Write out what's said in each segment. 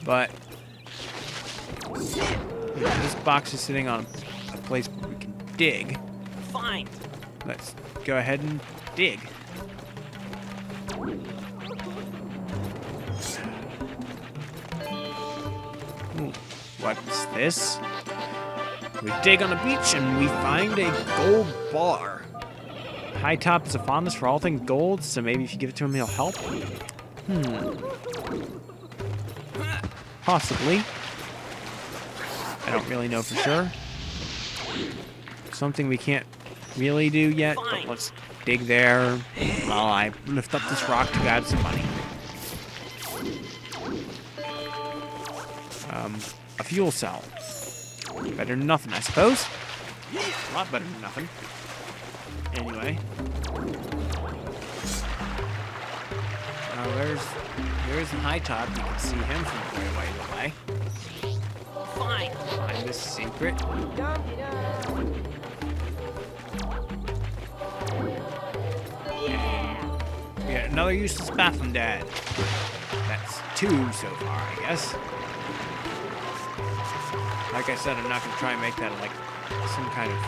But this box is sitting on a place where we can dig. Fine. Let's go ahead and dig. Ooh, what's this? We dig on the beach and we find a gold bar. High Top is a fondness for all things gold, so maybe if you give it to him, he'll help. Possibly. I don't really know for sure. Something we can't really do yet, but let's dig there while I lift up this rock to grab some money. A fuel cell. Better than nothing, I suppose. A lot better than nothing. Anyway. There's High Top. You can see him from a way away. Fine. Find this secret. We got another useless bathroom dad. That's 2 so far, I guess. Like I said, I'm not gonna try and make that like some kind of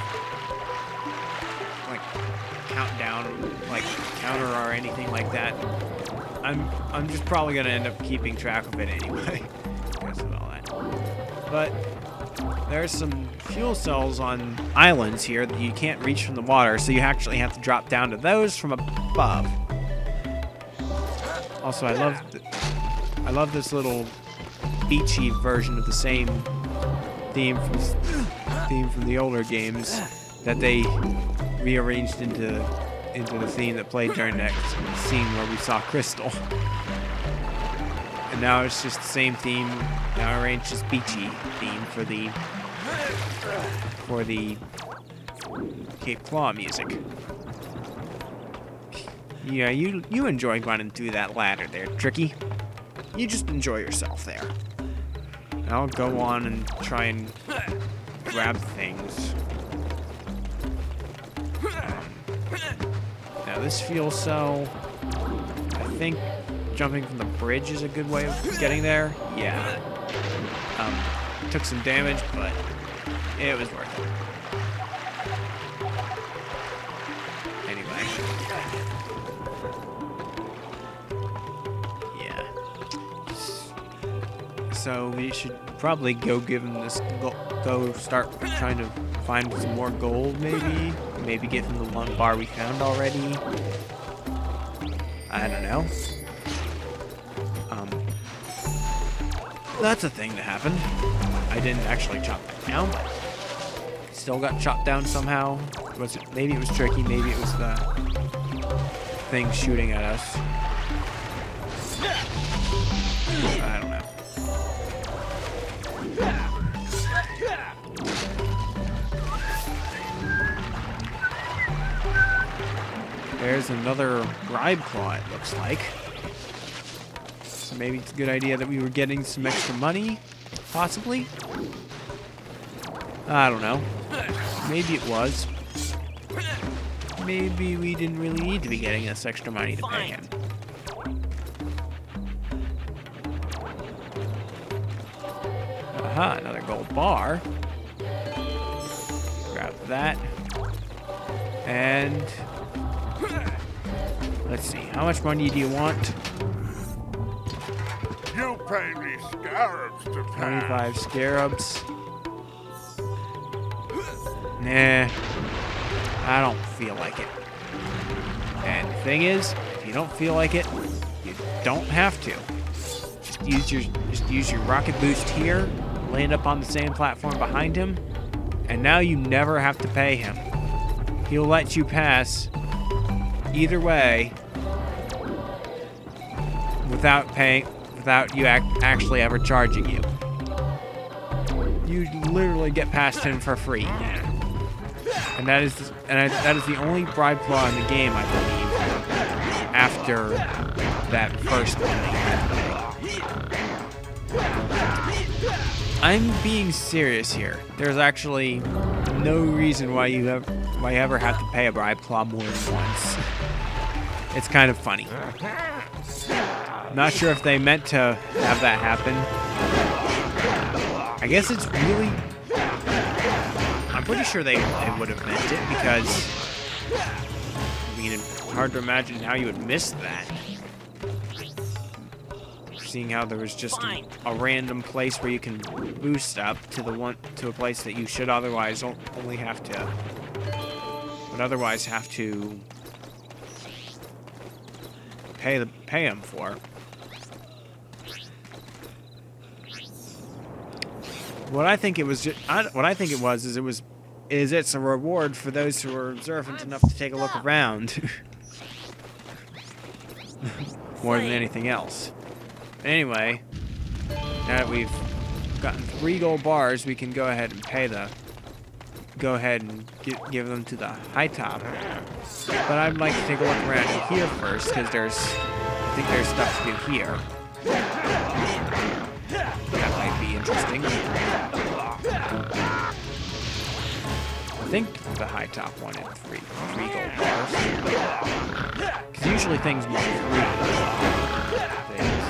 like countdown, like counter or anything like that. I'm just probably gonna end up keeping track of it anyway, because of all that. But there's some fuel cells on islands here that you can't reach from the water, so you actually have to drop down to those from above. Also, I love this little beachy version of the same theme from the older games that they rearranged into the theme that played during that scene where we saw Crystal. And now it's just the same theme, now arranged as beachy theme for the Cape Claw music. Yeah, you enjoy running through that ladder there, Tricky. You just enjoy yourself there. I'll go on and try and grab things. Now this fuel cell, I think jumping from the bridge is a good way of getting there. Yeah. Took some damage, but it was worth it. Anyway. Yeah. So we should probably go give him this, go start trying to find some more gold maybe. Maybe get him the one bar we found already. I don't know. That's a thing that happened. I didn't actually chop that down, but still got chopped down somehow. Was it? Maybe it was tricky. Maybe it was the thing shooting at us. I don't know. There's another bribe claw, it looks like. So maybe it's a good idea that we were getting some extra money, possibly? I don't know. Maybe it was. Maybe we didn't really need to be getting this extra money to pay him. Aha, another gold bar. Grab that. And let's see, how much money do you want? You pay me scarabs to pass. 25 scarabs. Nah, I don't feel like it. And the thing is, if you don't feel like it, you don't have to. Just use your rocket boost here, land up on the same platform behind him, and now you never have to pay him. He'll let you pass either way without you actually ever charging you. You literally get past him for free. And that is the only bribe claw in the game, I believe, after that first one. I'm being serious here. There's actually no reason why you ever have to pay a bribe claw more than once. It's kind of funny. Not sure if they meant to have that happen. I guess it's really... I'm pretty sure they would have meant it because... I mean, it's hard to imagine how you would miss that. Seeing how there was just a random place where you can boost up to a place that you should otherwise only have to... would otherwise have to... pay them for. What I think it was is it's a reward for those who are observant enough to take a look around. More than anything else. Anyway, now that we've gotten 3 gold bars, we can go ahead and go ahead and give them to the high top. But I'd like to take a look around here first, because I think there's stuff to do here. That might be interesting. I think the high top wanted 3 gold bars. Because usually things want 3 things.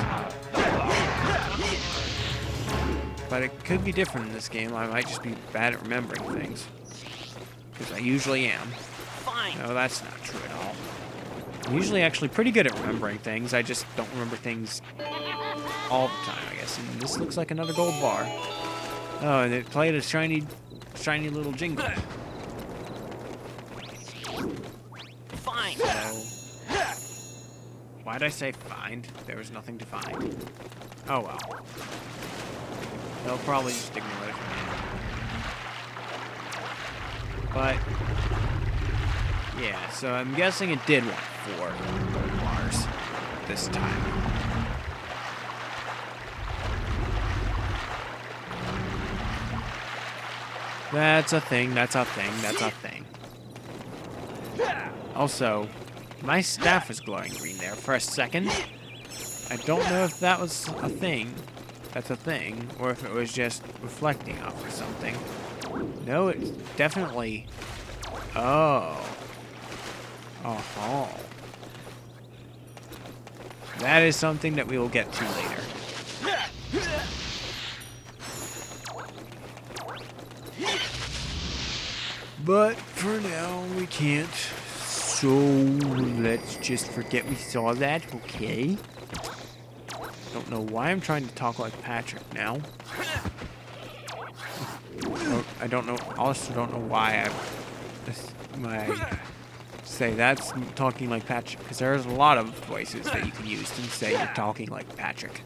But it could be different in this game. I might just be bad at remembering things. Because I usually am. Fine. No, that's not true at all. I'm usually actually pretty good at remembering things. I just don't remember things all the time, I guess. And this looks like another gold bar. Oh, and it played a shiny little jingle. Fine. So, why'd I say find? There was nothing to find. Oh well. They'll probably just ignore it. But, yeah, so I'm guessing it did want 4 gold bars this time. That's a thing, that's a thing, that's a thing. Also, my staff was glowing green there for a second. I don't know if that was a thing. That's a thing, or if it was just reflecting off or something. No, it's definitely... Oh. Oh. That is something that we will get to later. But for now, we can't. So let's just forget we saw that, okay? Don't know why I'm trying to talk like Patrick now. I don't know. Also, don't know why I say that's talking like Patrick, because there's a lot of voices that you can use to say you're talking like Patrick.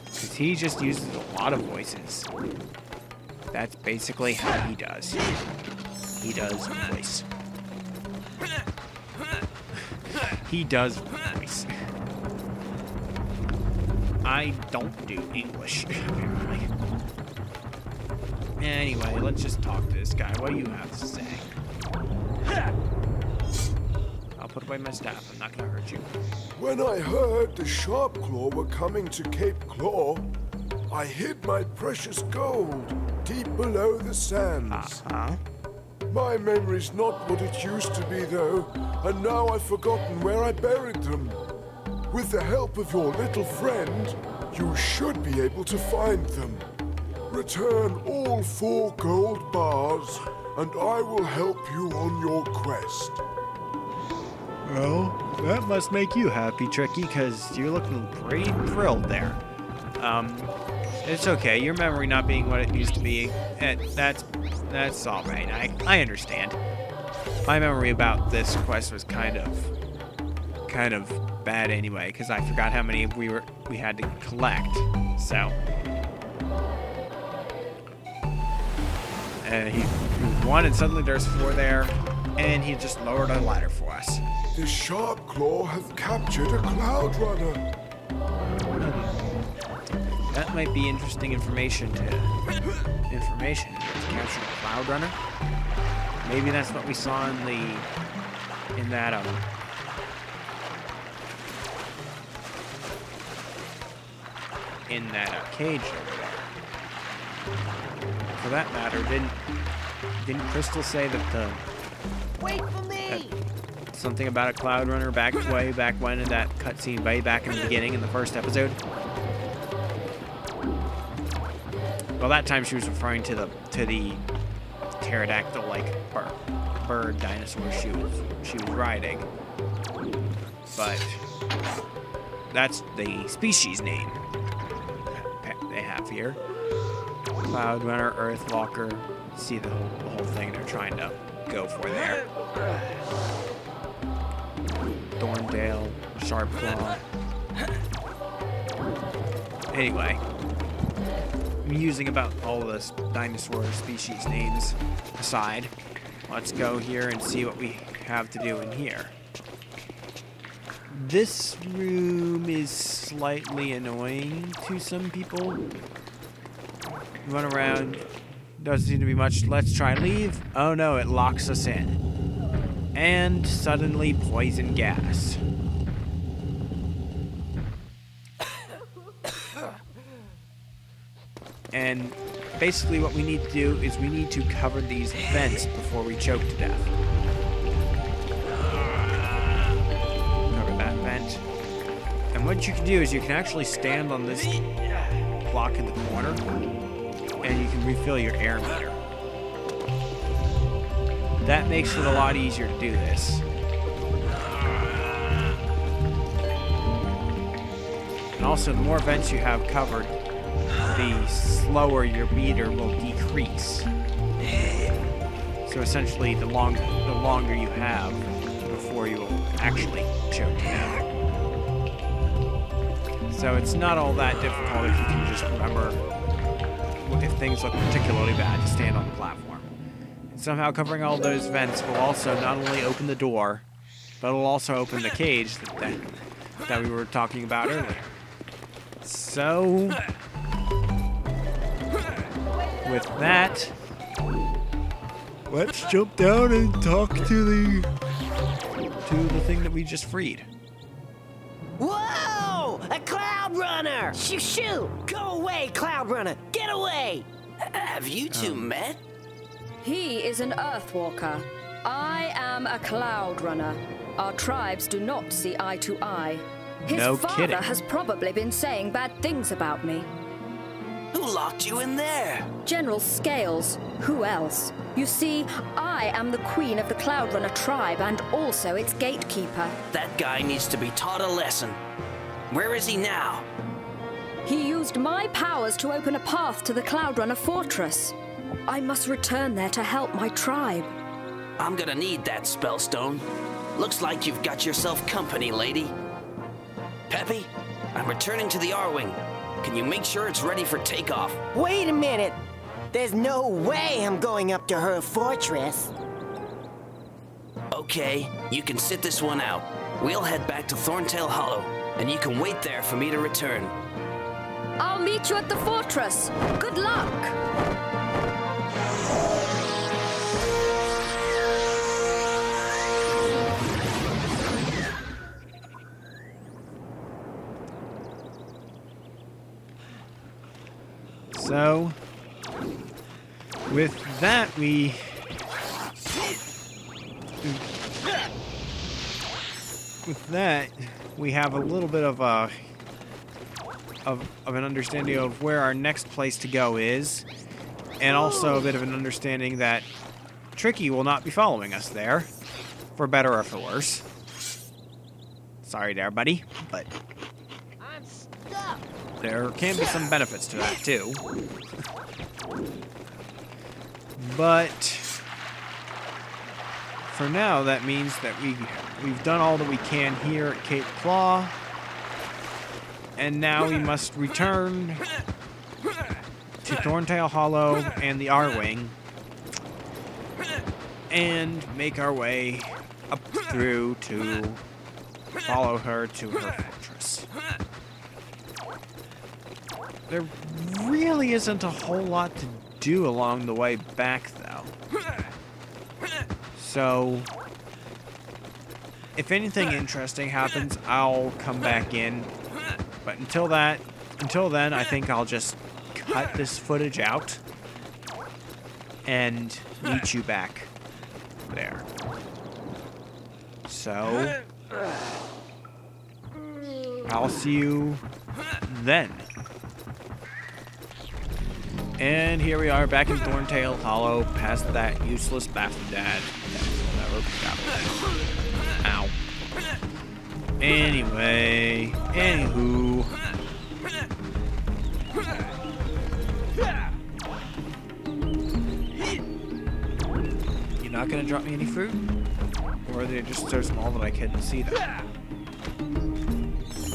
Because he just uses a lot of voices. That's basically how he does. He does voice. He does voice. I don't do English, apparently. Anyway, let's just talk to this guy. What do you have to say? I'll put away my staff. I'm not gonna hurt you. When I heard the Sharpclaw were coming to Cape Claw, I hid my precious gold deep below the sands. My memory's not what it used to be, though, and now I've forgotten where I buried them. With the help of your little friend, you should be able to find them. Return all 4 gold bars, and I will help you on your quest. Well, that must make you happy, Tricky, because you're looking pretty thrilled there. It's okay. Your memory not being what it used to be, that's all right. I understand. My memory about this quest was kind of bad anyway, because I forgot how many we had to collect. So, and he wanted, suddenly there's 4 there, and he just lowered a ladder for us. The Sharpclaw have captured a Cloudrunner. That might be interesting information to capture the Cloudrunner. Maybe that's what we saw in that cage over there. For that matter, didn't Crystal say that Wait for me! something about a Cloudrunner way back when in that cutscene way back in the beginning in the first episode? Well, that time she was referring to the pterodactyl-like bird dinosaur she was riding. But that's the species name they have here. Cloudrunner, Earthwalker. See the whole thing they're trying to go for there. Thorntail, Sharpclaw. Anyway, musing about all this dinosaur species names aside, let's go here and see what we have to do in here. This room is slightly annoying to some people. Run around, doesn't seem to be much. Let's try leave. Oh no, it locks us in. And suddenly poison gas. And basically what we need to do is we need to cover these vents before we choke to death. Cover that vent. And what you can do is you can actually stand on this block in the corner and you can refill your air meter. That makes it a lot easier to do this. And also, the more vents you have covered, the slower your meter will decrease. So essentially, the longer you have before you will actually choke to death. So it's not all that difficult if you can just remember if things look particularly bad to stand on the platform. And somehow covering all those vents will also not only open the door, but it'll also open the cage that we were talking about earlier. So with that, let's jump down and talk to the thing that we just freed. Whoa! A Cloudrunner! Shoo shoo! Go away, Cloudrunner! Get away! Have you two met? He is an Earthwalker. I am a Cloudrunner. Our tribes do not see eye to eye. His father has probably been saying bad things about me. Who locked you in there? General Scales. Who else? You see, I am the queen of the Cloudrunner tribe and also its gatekeeper. That guy needs to be taught a lesson. Where is he now? He used my powers to open a path to the Cloudrunner Fortress. I must return there to help my tribe. I'm gonna need that spellstone. Looks like you've got yourself company, lady. Peppy, I'm returning to the R-Wing. Can you make sure it's ready for takeoff? Wait a minute! There's no way I'm going up to her fortress. Okay, you can sit this one out. We'll head back to Thorntail Hollow, and you can wait there for me to return. I'll meet you at the fortress. Good luck! So, with that, we have a little bit of an understanding of where our next place to go is, and also a bit of an understanding that Tricky will not be following us there, for better or for worse. Sorry there, buddy, but I'm stuck. there can be some benefits to that, too. But for now, that means that we've done all that we can here at Cape Claw. And now we must return to Thorntail Hollow and the R-Wing and make our way up through to follow her to her fortress. There really isn't a whole lot to do along the way back, though. So, if anything interesting happens, I'll come back in. But until then, I think I'll just cut this footage out and meet you back there. So, I'll see you then. And here we are back in Thorntail Hollow, past that useless bathroom dad. Ow. Anyway, anywho. You're not gonna drop me any fruit? Or are they just so small that I couldn't see them?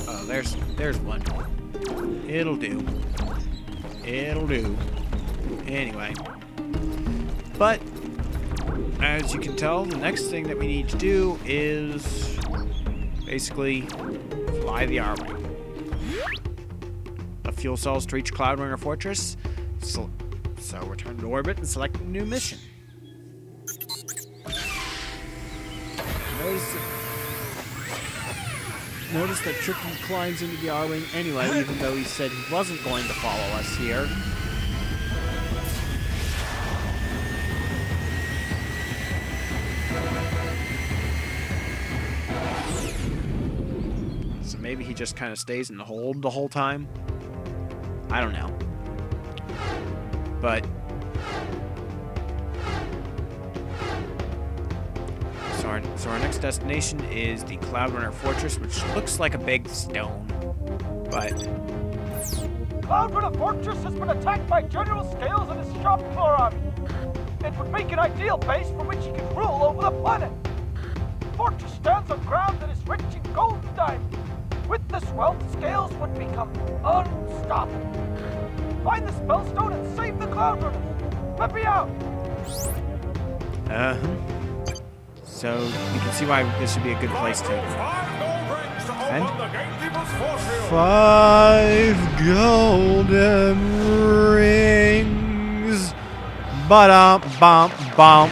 Oh, there's one. It'll do. It'll do. Anyway. But, as you can tell, the next thing that we need to do is basically fly the R-Wing. The fuel cells to reach Cloudrunner Fortress. So return to orbit and select a new mission. Notice that Tricky climbs into the R-Wing anyway, even though he said he wasn't going to follow us here. So maybe he just kind of stays in the hold the whole time? I don't know. But So our next destination is the Cloudrunner Fortress, which looks like a big stone, but... Cloudrunner Fortress has been attacked by General Scales and his shop floor army. It would make an ideal base from which he could rule over the planet. The fortress stands on ground that is rich in gold and diamonds. With this wealth, Scales would become unstoppable. Find the spellstone and save the Cloudrunners. Let me out! So, you can see why this would be a good place to defend. 5 golden rings. Ba-dum-bump. Okay,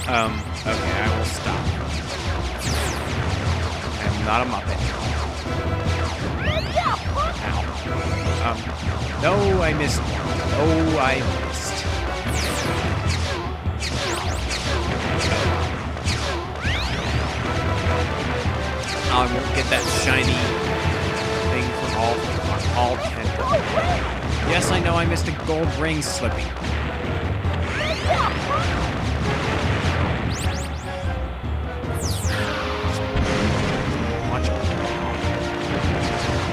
I will stop. I'm not a Muppet. Ow. No, I missed one. No, I missed. I won't get that shiny thing from all 10. Yes, I know I missed a gold ring slipping. Watch it.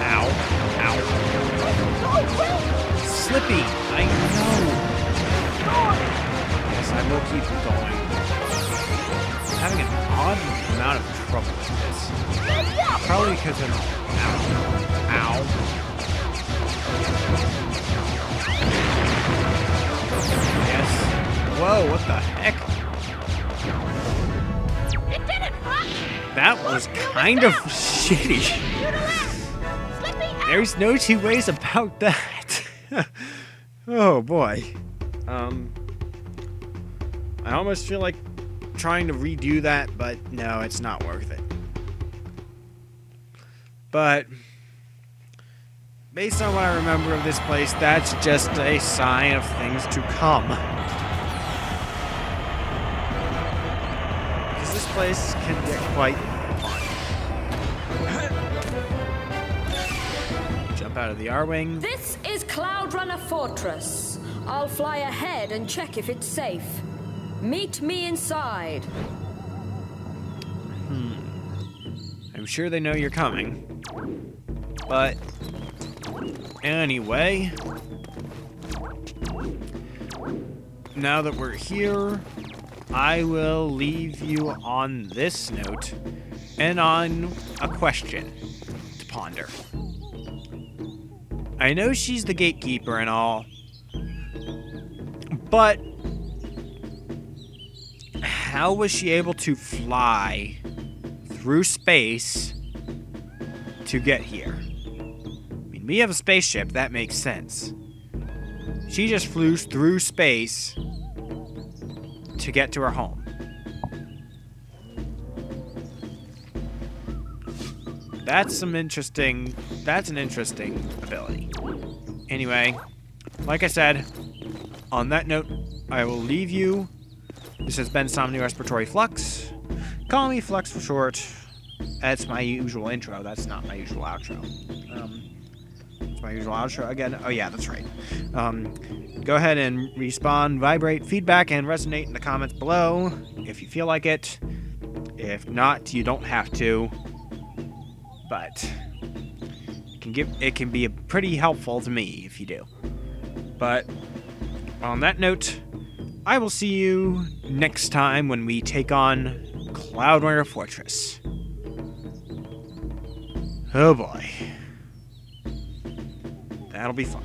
Ow. Slippy, I know. Yes, I will keep going. I'm having an odd amount of trouble with this. Probably because of... Ow. Yes. Whoa, what the heck? It did it, Fox! That was kind of shitty. There's no two ways about that. Oh boy. I almost feel like trying to redo that, but no, it's not worth it. But based on what I remember of this place, that's just a sign of things to come. Because this place can get quite fun. Jump out of the R-Wing. This is Cloudrunner Fortress. I'll fly ahead and check if it's safe. Meet me inside. I'm sure they know you're coming. But anyway, now that we're here, I will leave you on this note and on a question to ponder. I know she's the gatekeeper and all, but how was she able to fly through space to get here? I mean, we have a spaceship, that makes sense. She just flew through space to get to her home. That's an interesting ability. Anyway, like I said, on that note, I will leave you. This has been Somni Respiratory Flux. Call me Flex for short. That's my usual intro. That's not my usual outro. It's my usual outro again. Oh yeah, that's right. Go ahead and respond, vibrate, feedback, and resonate in the comments below if you feel like it. If not, you don't have to. But it can be pretty helpful to me if you do. But on that note, I will see you next time when we take on Cloudrunner Fortress. Oh boy. That'll be fun.